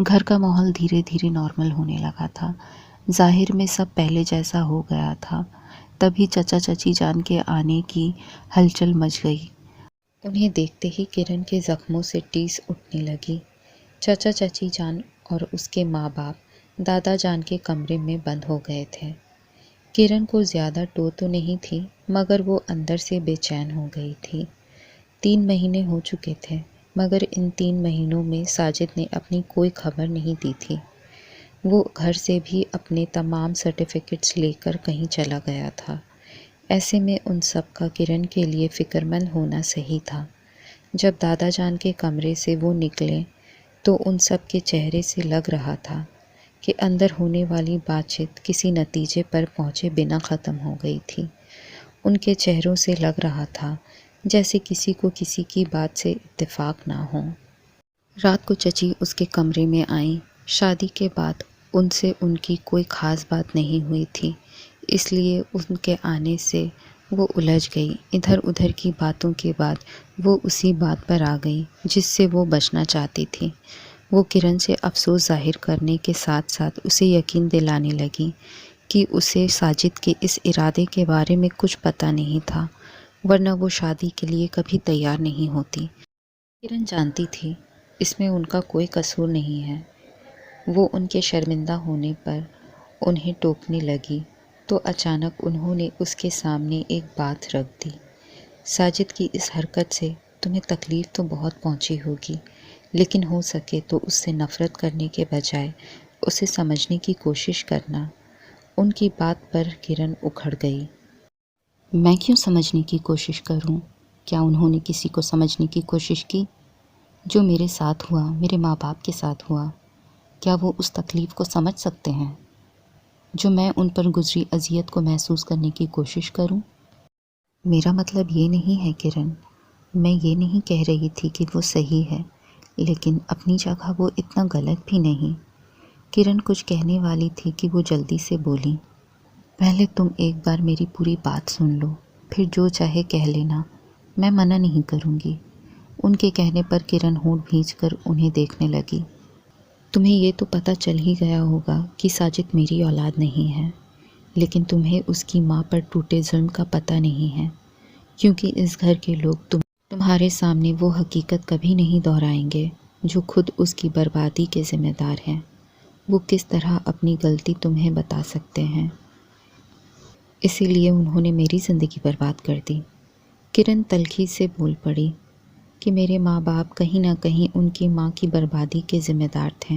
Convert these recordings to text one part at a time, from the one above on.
گھر کا ماحول دھیرے دھیرے نارمل ہونے لگا تھا۔ ظاہر میں سب پہلے جیسا ہو گیا تھا۔ تبھی چچا چچی جان کے آنے کی ہلچل مچ گئی۔ انہیں دیکھتے ہی کرن کے زخموں سے ٹیس اٹھنے لگی۔ چچا چچی جان اور اس کے ماں باپ دادا جان کے کمرے میں بند ہو گئے تھے۔ کرن کو زیادہ ٹو تو نہیں تھی، مگر وہ اندر سے بے چین ہو گئی تھی۔ 3 مہینے ہو چکے تھے، مگر ان 3 مہینوں میں ساجد نے اپنی کوئی خبر نہیں دی تھی۔ وہ گھر سے بھی اپنے تمام سرٹیفکیٹس لے کر کہیں چلا گیا تھا۔ ایسے میں ان سب کا کرن کے لیے فکر مند ہونا صحیح تھا۔ جب دادا جان کے کمرے سے وہ نکلے تو ان سب کے چہرے سے لگ رہا تھا کہ اندر ہونے والی بات چیت کسی نتیجے پر پہنچے بنا ختم ہو گئی تھی۔ ان کے چہروں سے لگ رہا تھا جیسے کسی کو کسی کی بات سے اتفاق نہ ہو۔ رات کو چچی اس کے کمرے میں آئیں۔ شادی کے بعد ان سے ان کی کوئی خاص بات نہیں ہوئی تھی، اس لیے ان کے آنے سے وہ الجھ گئی۔ ادھر ادھر کی باتوں کے بعد وہ اسی بات پر آ گئی جس سے وہ بچنا چاہتی تھی۔ وہ کرن سے افسوس ظاہر کرنے کے ساتھ ساتھ اسے یقین دلانے لگی کہ اسے ساجد کے اس ارادے کے بارے میں کچھ پتہ نہیں تھا، ورنہ وہ شادی کے لیے کبھی تیار نہیں ہوتی۔ کرن جانتی تھی اس میں ان کا کوئی قصور نہیں ہے۔ وہ ان کے شرمندہ ہونے پر انہیں ٹوکنے لگی تو اچانک انہوں نے اس کے سامنے ایک بات رکھ دی۔ ساجد کی اس حرکت سے تمہیں تکلیف تو بہت پہنچی ہوگی، لیکن ہو سکے تو اس سے نفرت کرنے کے بجائے اسے سمجھنے کی کوشش کرنا۔ ان کی بات پر کرن اکھڑ گئی۔ میں کیوں سمجھنے کی کوشش کروں؟ کیا انہوں نے کسی کو سمجھنے کی کوشش کی؟ جو میرے ساتھ ہوا، میرے ماں باپ کے ساتھ ہوا، کیا وہ اس تکلیف کو سمجھ سکتے ہیں جو میں ان پر گزری اذیت کو محسوس کرنے کی کوشش کروں؟ میرا مطلب یہ نہیں ہے کرن، میں یہ نہیں کہہ رہی تھی کہ وہ صحیح ہے، لیکن اپنی جگہ وہ اتنا غلط بھی نہیں۔ کرن کچھ کہنے والی تھی کہ وہ جلدی سے بولی، پہلے تم ایک بار میری پوری بات سن لو، پھر جو چاہے کہہ لینا، میں منع نہیں کروں گی۔ ان کے کہنے پر کرن ہونٹ بھینچ کر انہیں دیکھنے لگی۔ تمہیں یہ تو پتہ چل ہی گیا ہوگا کہ ساجد میری اولاد نہیں ہے، لیکن تمہیں اس کی ماں پر ٹوٹے ظلم کا پتہ نہیں ہے، کیونکہ اس گھر کے لوگ تمہارے سامنے وہ حقیقت کبھی نہیں دہرائیں گے جو خود اس کی بربادی کے ذمہ دار ہیں۔ وہ کس طرح اپنی غلطی تمہیں بتا سکتے ہیں، اسی لیے انہوں نے میری زندگی برباد کر دی۔ کرن تلخی سے بول پڑی کہ میرے ماں باپ کہیں نہ کہیں ان کی ماں کی بربادی کے ذمہ دار تھے۔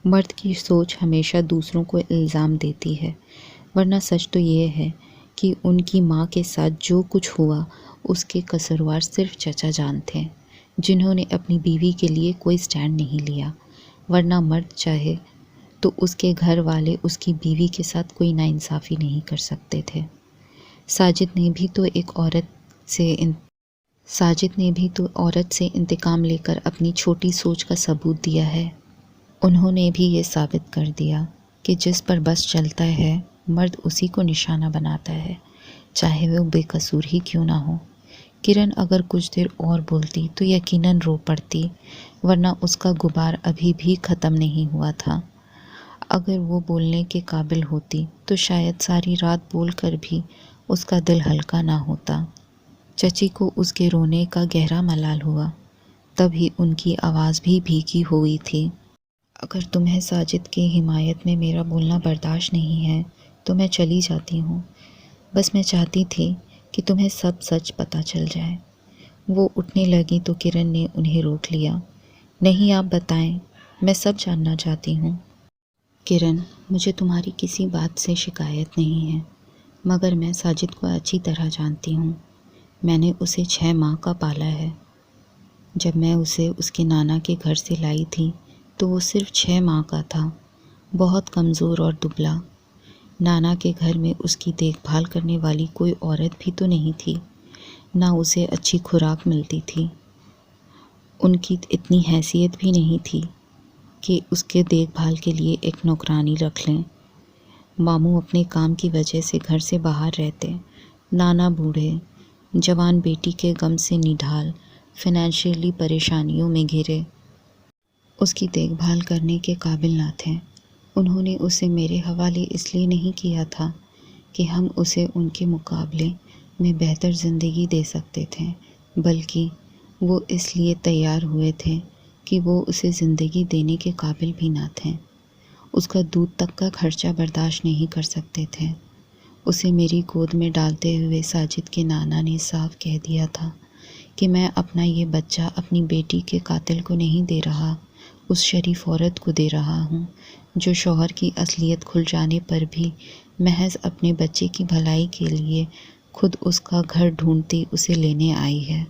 مرد کی سوچ ہمیشہ دوسروں کو الزام دیتی ہے، ورنہ سچ تو یہ ہے کہ ان کی ماں کے ساتھ جو کچھ ہوا اس کے قصوروار صرف چچا جان تھے، جنہوں نے اپنی بیوی کے لیے کوئی سٹینڈ نہیں لیا، ورنہ مرد چاہے تو اس کے گھر والے اس کی بیوی کے ساتھ کوئی ناانصافی نہیں کر سکتے تھے۔ ساجد نے بھی تو عورت سے انتقام لے کر اپنی چھوٹی سوچ کا ثبوت دیا ہے۔ انہوں نے بھی یہ ثابت کر دیا کہ جس پر بس چلتا ہے مرد اسی کو نشانہ بناتا ہے، چاہے وہ بے قصور ہی کیوں نہ ہو۔ کرن اگر کچھ دیر اور بولتی تو یقیناً رو پڑتی، ورنہ اس کا غبار ابھی بھی ختم نہیں ہوا تھا۔ اگر وہ بولنے کے قابل ہوتی تو شاید ساری رات بول کر بھی اس کا دل ہلکا نہ ہوتا۔ چچی کو اس کے رونے کا گہرا ملال ہوا، تبھی ان کی آواز بھی بھیگی ہوئی تھی۔ اگر تمہیں ساجد کی حمایت میں میرا بولنا برداشت نہیں ہے تو میں چلی جاتی ہوں، بس میں چاہتی تھی کہ تمہیں سب سچ پتہ چل جائے۔ وہ اٹھنے لگی تو کرن نے انہیں روک لیا۔ نہیں، آپ بتائیں، میں سب جاننا چاہتی ہوں۔ کرن، مجھے تمہاری کسی بات سے شکایت نہیں ہے، مگر میں ساجد کو اچھی طرح جانتی ہوں۔ میں نے اسے 6 ماہ کا پالا ہے۔ جب میں اسے اس کے نانا کے گھر سے لائی تھی تو وہ صرف 6 ماہ کا تھا، بہت کمزور اور دبلا۔ نانا کے گھر میں اس کی دیکھ بھال کرنے والی کوئی عورت بھی تو نہیں تھی، نہ اسے اچھی خوراک ملتی تھی۔ ان کی اتنی حیثیت بھی نہیں تھی کہ اس کے دیکھ بھال کے لیے ایک نوکرانی رکھ لیں۔ ماموں اپنے کام کی وجہ سے گھر سے باہر رہتے، نانا بوڑھے، جوان بیٹی کے غم سے نڈھال، فائنینشیلی پریشانیوں میں گھرے۔ اس کی دیکھ بھال کرنے کے قابل نہ تھے۔ انہوں نے اسے میرے حوالے اس لیے نہیں کیا تھا کہ ہم اسے ان کے مقابلے میں بہتر زندگی دے سکتے تھے، بلکہ وہ اس لیے تیار ہوئے تھے کہ وہ اسے زندگی دینے کے قابل بھی نہ تھے۔ اس کا دودھ تک کا خرچہ برداشت نہیں کر سکتے تھے۔ اسے میری گود میں ڈالتے ہوئے ساجد کے نانا نے صاف کہہ دیا تھا کہ میں اپنا یہ بچہ اپنی بیٹی کے قاتل کو نہیں دے رہا، اس شریف عورت کو دے رہا ہوں جو شوہر کی اصلیت کھل جانے پر بھی محض اپنے بچے کی بھلائی کے لیے خود اس کا گھر ڈھونڈتی اسے لینے آئی ہے۔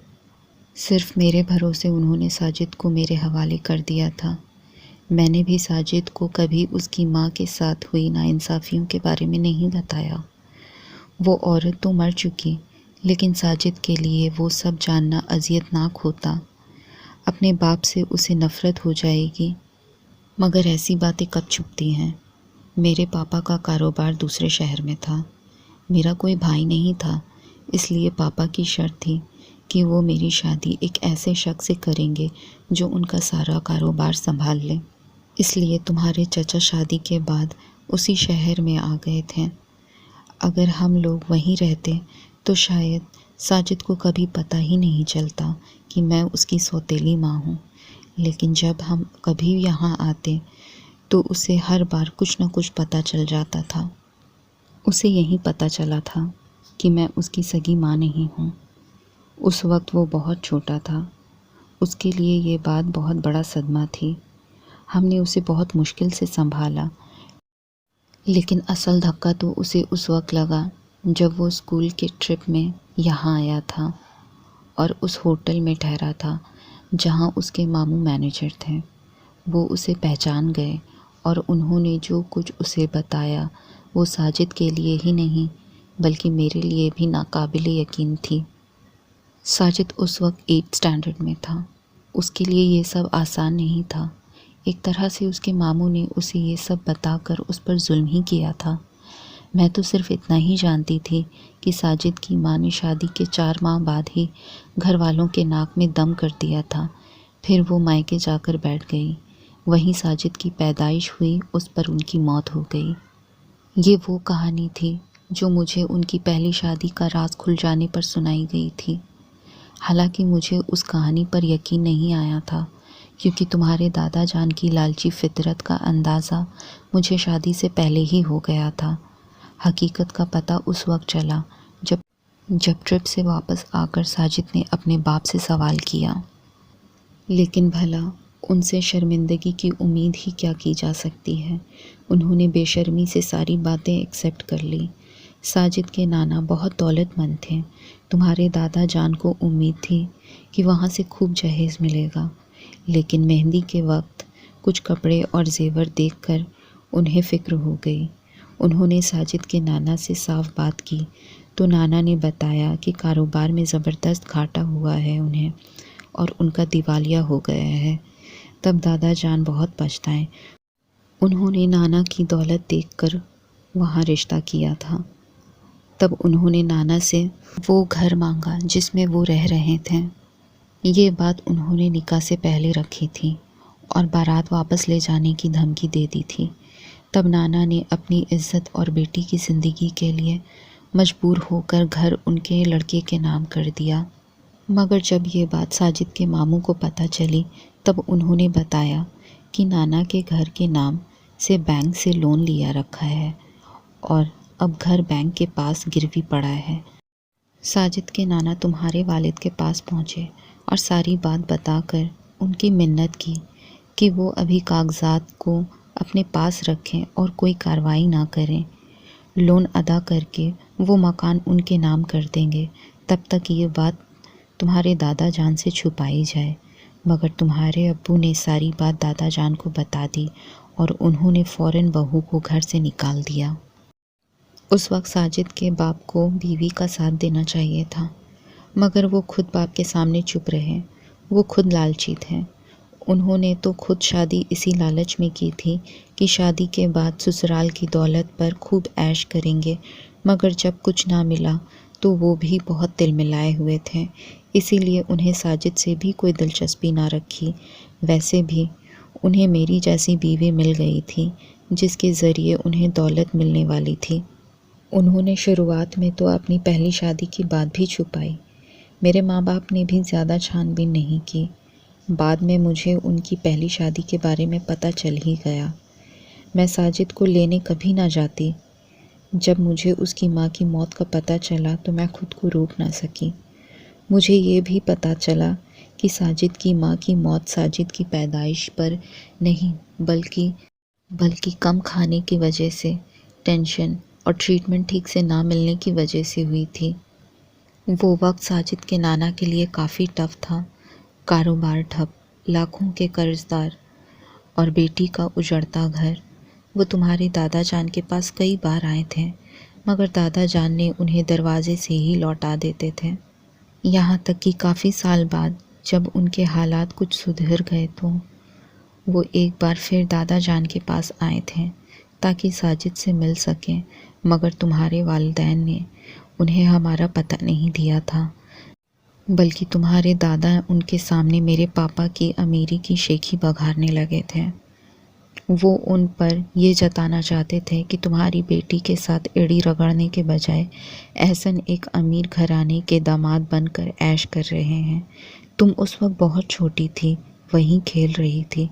صرف میرے بھروسے انہوں نے ساجد کو میرے حوالے کر دیا تھا۔ میں نے بھی ساجد کو کبھی اس کی ماں کے ساتھ ہوئی ناانصافیوں کے بارے میں نہیں بتایا۔ وہ عورت تو مر چکی، لیکن ساجد کے لیے وہ سب جاننا اذیت ناک ہوتا۔ اپنے باپ سے اسے نفرت ہو جائے گی، مگر ایسی باتیں کب چھپتی ہیں؟ میرے پاپا کا کاروبار دوسرے شہر میں تھا۔ میرا کوئی بھائی نہیں تھا، اس لیے پاپا کی شرط تھی کہ وہ میری شادی ایک ایسے شخص سے کریں گے جو ان کا سارا کاروبار سنبھال لے۔ اس لیے تمہارے چچا شادی کے بعد اسی شہر میں آ گئے تھے۔ اگر ہم لوگ وہیں رہتے تو شاید ساجد کو کبھی پتہ ہی نہیں چلتا کہ میں اس کی سوتیلی ماں ہوں، لیکن جب ہم کبھی یہاں آتے تو اسے ہر بار کچھ نہ کچھ پتہ چل جاتا تھا۔ اسے یہی پتہ چلا تھا کہ میں اس کی سگی ماں نہیں ہوں۔ اس وقت وہ بہت چھوٹا تھا، اس کے لیے یہ بات بہت بڑا صدمہ تھی۔ ہم نے اسے بہت مشکل سے سنبھالا، لیکن اصل دھکا تو اسے اس وقت لگا جب وہ اسکول کے ٹرپ میں یہاں آیا تھا اور اس ہوٹل میں ٹھہرا تھا جہاں اس کے ماموں مینیجر تھے۔ وہ اسے پہچان گئے اور انہوں نے جو کچھ اسے بتایا وہ ساجد کے لیے ہی نہیں بلکہ میرے لیے بھی ناقابل یقین تھی۔ ساجد اس وقت 8th اسٹینڈرڈ میں تھا۔ اس کے لیے یہ سب آسان نہیں تھا۔ ایک طرح سے اس کے ماموں نے اسے یہ سب بتا کر اس پر ظلم ہی کیا تھا۔ میں تو صرف اتنا ہی جانتی تھی کہ ساجد کی ماں نے شادی کے 4 ماہ بعد ہی گھر والوں کے ناک میں دم کر دیا تھا۔ پھر وہ مائکے جا کر بیٹھ گئی۔ وہیں ساجد کی پیدائش ہوئی، اس پر ان کی موت ہو گئی۔ یہ وہ کہانی تھی جو مجھے ان کی پہلی شادی کا راز کھل جانے پر سنائی گئی تھی۔ حالانکہ مجھے اس کہانی پر یقین نہیں آیا تھا، کیونکہ تمہارے دادا جان کی لالچی فطرت کا اندازہ مجھے شادی سے پہلے ہی ہو گیا تھا۔ حقیقت کا پتہ اس وقت چلا جب ٹرپ سے واپس آ کر ساجد نے اپنے باپ سے سوال کیا۔ لیکن بھلا ان سے شرمندگی کی امید ہی کیا کی جا سکتی ہے؟ انہوں نے بے شرمی سے ساری باتیں ایکسیپٹ کر لی۔ ساجد کے نانا بہت دولت مند تھے۔ تمہارے دادا جان کو امید تھی کہ وہاں سے خوب جہیز ملے گا، لیکن مہندی کے وقت کچھ کپڑے اور زیور دیکھ کر انہیں فکر ہو گئی۔ انہوں نے ساجد کے نانا سے صاف بات کی تو نانا نے بتایا کہ کاروبار میں زبردست گھاٹا ہوا ہے انہیں اور ان کا دیوالیہ ہو گیا ہے۔ تب دادا جان بہت پچھتائے۔ انہوں نے نانا کی دولت دیکھ کر وہاں رشتہ کیا تھا۔ تب انہوں نے نانا سے وہ گھر مانگا جس میں وہ رہ رہے تھے۔ یہ بات انہوں نے نکاح سے پہلے رکھی تھی اور بارات واپس لے جانے کی دھمکی دے دی تھی۔ تب نانا نے اپنی عزت اور بیٹی کی زندگی کے لیے مجبور ہو کر گھر ان کے لڑکے کے نام کر دیا۔ مگر جب یہ بات ساجد کے ماموں کو پتہ چلی تب انہوں نے بتایا کہ نانا کے گھر کے نام سے بینک سے لون لیا رکھا ہے اور اب گھر بینک کے پاس گروی پڑا ہے۔ ساجد کے نانا تمہارے والد کے پاس پہنچے اور ساری بات بتا کر ان کی منت کی کہ وہ ابھی کاغذات کو اپنے پاس رکھیں اور کوئی کارروائی نہ کریں۔ لون ادا کر کے وہ مکان ان کے نام کر دیں گے، تب تک یہ بات تمہارے دادا جان سے چھپائی جائے۔ مگر تمہارے ابو نے ساری بات دادا جان کو بتا دی اور انہوں نے فوراً بہو کو گھر سے نکال دیا۔ اس وقت ساجد کے باپ کو بیوی کا ساتھ دینا چاہیے تھا، مگر وہ خود باپ کے سامنے چپ رہے۔ وہ خود لالچی تھے۔ انہوں نے تو خود شادی اسی لالچ میں کی تھی کہ شادی کے بعد سسرال کی دولت پر خوب عیش کریں گے، مگر جب کچھ نہ ملا تو وہ بھی بہت تل ملائے ہوئے تھے، اسی لیے انہیں ساجد سے بھی کوئی دلچسپی نہ رکھی۔ ویسے بھی انہیں میری جیسی بیوی مل گئی تھی جس کے ذریعے انہیں دولت ملنے والی تھی۔ انہوں نے شروعات میں تو اپنی پہلی شادی کی بات بھی چھپائی۔ میرے ماں باپ نے بھی زیادہ چھان بین نہیں کی۔ بعد میں مجھے ان کی پہلی شادی کے بارے میں پتہ چل ہی گیا۔ میں ساجد کو لینے کبھی نہ جاتی۔ جب مجھے اس کی ماں کی موت کا پتہ چلا تو میں خود کو روک نہ سکی۔ مجھے یہ بھی پتہ چلا کہ ساجد کی ماں کی موت ساجد کی پیدائش پر نہیں بلکہ کم کھانے کی وجہ سے، ٹینشن اور ٹریٹمنٹ ٹھیک سے نہ ملنے کی وجہ سے ہوئی تھی۔ وہ وقت ساجد کے نانا کے لیے کافی ٹف تھا۔ کاروبار ٹھپ، لاکھوں کے قرض دار اور بیٹی کا اجڑتا گھر۔ وہ تمہارے دادا جان کے پاس کئی بار آئے تھے، مگر دادا جان نے انہیں دروازے سے ہی لوٹا دیتے تھے۔ یہاں تک کہ کافی سال بعد جب ان کے حالات کچھ سدھر گئے تو وہ ایک بار پھر دادا جان کے پاس آئے تھے تاکہ ساجد سے مل سکیں، مگر تمہارے والدین نے انہیں ہمارا پتہ نہیں دیا تھا، بلکہ تمہارے دادا ان کے سامنے میرے پاپا کی امیری کی شیخی بگھارنے لگے تھے۔ وہ ان پر یہ جتانا چاہتے تھے کہ تمہاری بیٹی کے ساتھ ایڑی رگڑنے کے بجائے احسن ایک امیر گھرانے کے داماد بن کر عیش کر رہے ہیں۔ تم اس وقت بہت چھوٹی تھی، وہیں کھیل رہی تھی۔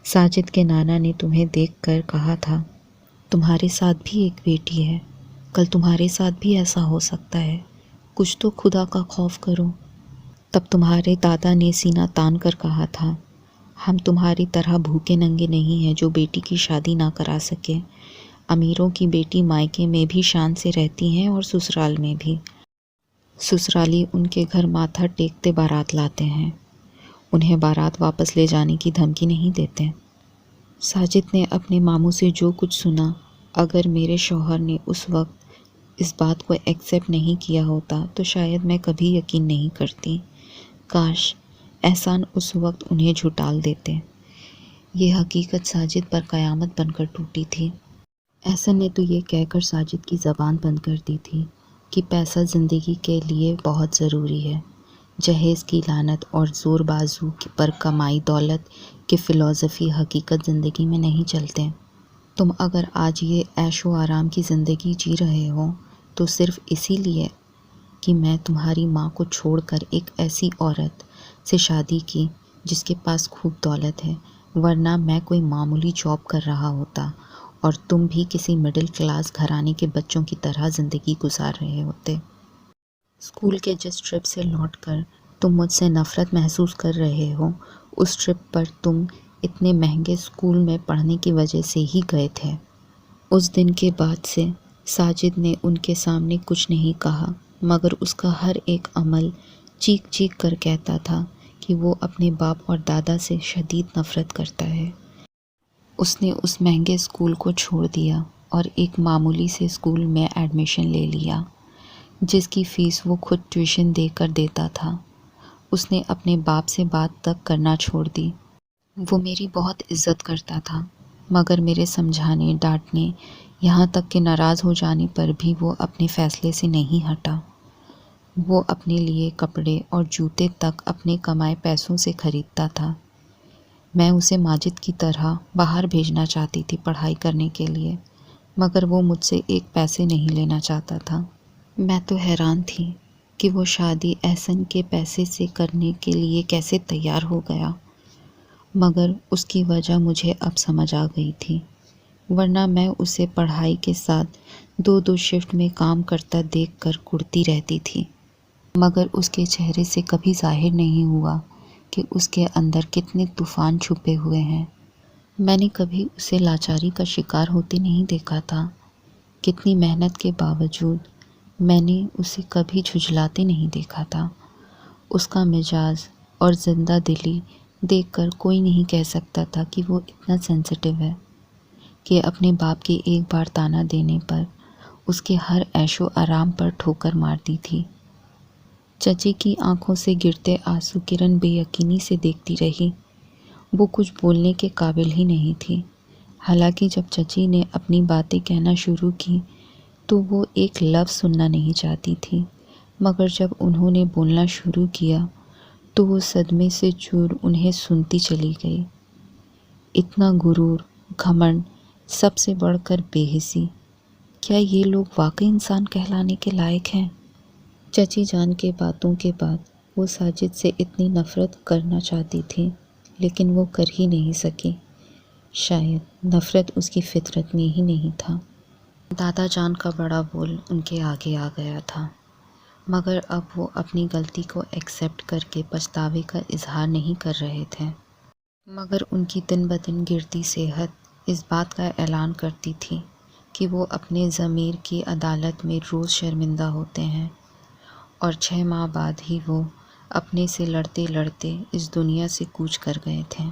ساجد کے نانا نے تمہیں دیکھ کر کہا تھا، تمہارے ساتھ بھی ایک بیٹی ہے، کل تمہارے ساتھ بھی ایسا ہو سکتا ہے، کچھ تو خدا کا خوف کرو۔ تب تمہارے دادا نے سینہ تان کر کہا تھا، ہم تمہاری طرح بھوکے ننگے نہیں ہیں جو بیٹی کی شادی نہ کرا سکے۔ امیروں کی بیٹی مائکے میں بھی شان سے رہتی ہیں اور سسرال میں بھی۔ سسرالی ان کے گھر ماتھا ٹیکتے بارات لاتے ہیں، انہیں بارات واپس لے جانے کی دھمکی نہیں دیتے۔ ساجد نے اپنے ماموں سے جو کچھ سنا، اگر میرے شوہر نے اس وقت اس بات کو ایکسیپٹ نہیں کیا ہوتا تو شاید میں کبھی یقین نہیں کرتی۔ کاش احسان اس وقت انہیں جھٹال دیتے۔ یہ حقیقت ساجد پر قیامت بن کر ٹوٹی تھی۔ احسن نے تو یہ کہہ کر ساجد کی زبان بند کر دی تھی کہ پیسہ زندگی کے لیے بہت ضروری ہے۔ جہیز کی لعنت اور زور بازو پر کمائی دولت کی فلسفی حقیقت زندگی میں نہیں چلتے۔ تم اگر آج یہ عیش و آرام کی زندگی جی رہے ہو تو صرف اسی لیے کہ میں تمہاری ماں کو چھوڑ کر ایک ایسی عورت سے شادی کی جس کے پاس خوب دولت ہے، ورنہ میں کوئی معمولی جاب کر رہا ہوتا اور تم بھی کسی مڈل کلاس گھرانے کے بچوں کی طرح زندگی گزار رہے ہوتے۔ اسکول کے جس ٹرپ سے لوٹ کر تم مجھ سے نفرت محسوس کر رہے ہو، اس ٹرپ پر تم اتنے مہنگے اسکول میں پڑھنے کی وجہ سے ہی گئے تھے۔ اس دن کے بعد سے ساجد نے ان کے سامنے کچھ نہیں کہا، مگر اس کا ہر ایک عمل چیخ چیخ کر کہتا تھا کہ وہ اپنے باپ اور دادا سے شدید نفرت کرتا ہے۔ اس نے اس مہنگے اسکول کو چھوڑ دیا اور ایک معمولی سے اسکول میں ایڈمیشن لے لیا جس کی فیس وہ خود ٹیوشن دے کر دیتا تھا۔ اس نے اپنے باپ سے بات تک کرنا چھوڑ دی۔ وہ میری بہت عزت کرتا تھا، مگر میرے سمجھانے ڈانٹنے یہاں تک کہ ناراض ہو جانے پر بھی وہ اپنے فیصلے سے نہیں ہٹا۔ وہ اپنے لیے کپڑے اور جوتے تک اپنے کمائے پیسوں سے خریدتا تھا۔ میں اسے ماجد کی طرح باہر بھیجنا چاہتی تھی پڑھائی کرنے کے لیے، مگر وہ مجھ سے ایک پیسے نہیں لینا چاہتا تھا۔ میں تو حیران تھی کہ وہ شادی احسن کے پیسے سے کرنے کے لیے کیسے تیار ہو گیا، مگر اس کی وجہ مجھے اب سمجھ آ گئی تھی، ورنہ میں اسے پڑھائی کے ساتھ 2 شفٹ میں کام کرتا دیکھ کر کڑتی رہتی تھی، مگر اس کے چہرے سے کبھی ظاہر نہیں ہوا کہ اس کے اندر کتنے طوفان چھپے ہوئے ہیں۔ میں نے کبھی اسے لاچاری کا شکار ہوتے نہیں دیکھا تھا۔ کتنی محنت کے باوجود میں نے اسے کبھی جھنجھلاتے نہیں دیکھا تھا۔ اس کا مزاج اور زندہ دلی دیکھ کر کوئی نہیں کہہ سکتا تھا کہ وہ اتنا سینسٹیو ہے کہ اپنے باپ کے ایک بار طعنہ دینے پر اس کے ہر عیش و آرام پر ٹھوکر مارتی تھی۔ چچی کی آنکھوں سے گرتے آنسو کرن بے یقینی سے دیکھتی رہی۔ وہ کچھ بولنے کے قابل ہی نہیں تھی۔ حالانکہ جب چچی نے اپنی باتیں کہنا شروع کی تو وہ ایک لفظ سننا نہیں چاہتی تھی، مگر جب انہوں نے بولنا شروع کیا تو وہ صدمے سے چور انہیں سنتی چلی گئی۔ اتنا غرور، گھمنڈ، سب سے بڑھ کر بے حسی، کیا یہ لوگ واقعی انسان کہلانے کے لائق ہیں؟ چچی جان کے باتوں کے بعد وہ ساجد سے اتنی نفرت کرنا چاہتی تھی، لیکن وہ کر ہی نہیں سکی۔ شاید نفرت اس کی فطرت میں ہی نہیں تھا۔ دادا جان کا بڑا بول ان کے آگے آ گیا تھا، مگر اب وہ اپنی غلطی کو ایکسیپٹ کر کے پچھتاوے کا اظہار نہیں کر رہے تھے، مگر ان کی دن بدن گرتی صحت اس بات کا اعلان کرتی تھی کہ وہ اپنے ضمیر کی عدالت میں روز شرمندہ ہوتے ہیں، اور 6 ماہ بعد ہی وہ اپنے سے لڑتے لڑتے اس دنیا سے کوچ کر گئے تھے۔